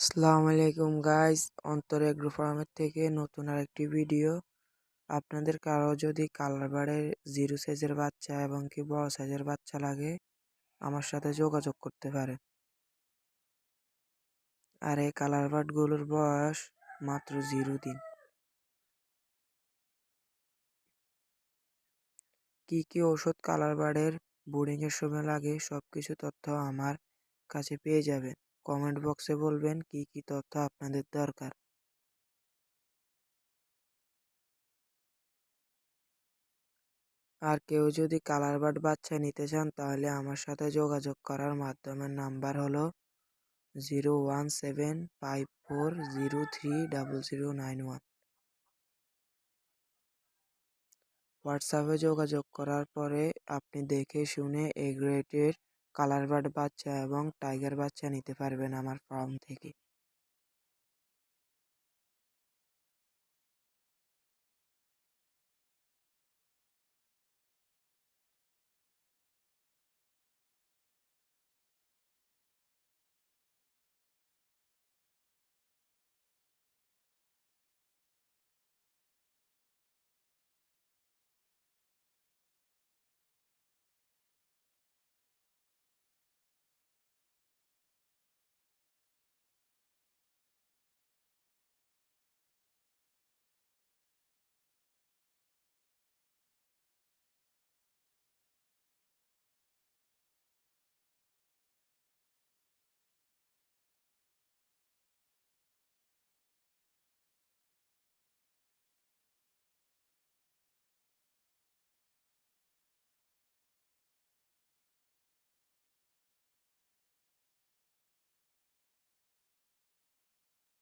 আসসালামু আলাইকুম গাইস, অন্তর এগ্রো ফার্মের থেকে নতুন আরেকটি ভিডিও। আপনাদের কারো যদি কালার বার্ডের জিরো সাইজের বাচ্চা এবং কি বড় সাইজের বাচ্চা লাগে, আমার সাথে যোগাযোগ করতে পারেন। আর এই কালার বার্ডগুলোর বয়স মাত্র 0 দিন। কি কি ওষুধ কালার বার্ডের বোর্ডিং এর সময় লাগে সবকিছু তথ্য আমার কাছে পেয়ে যাবেন। কমেন্ট বক্সে বলবেন কি কি তথ্য আপনাদের দরকার। আর কেউ যদি কালার বার্ড বাচ্চা নিতে চান তাহলে আমার সাথে যোগাযোগ করার মাধ্যমের নাম্বার হলো 01754030091। হোয়াটসঅ্যাপে যোগাযোগ করার পরে আপনি দেখে শুনে এ গ্রেডের কালার বার্ড বাচ্চা এবং টাইগার বাচ্চা নিতে পারবেন আমার ফার্ম থেকে।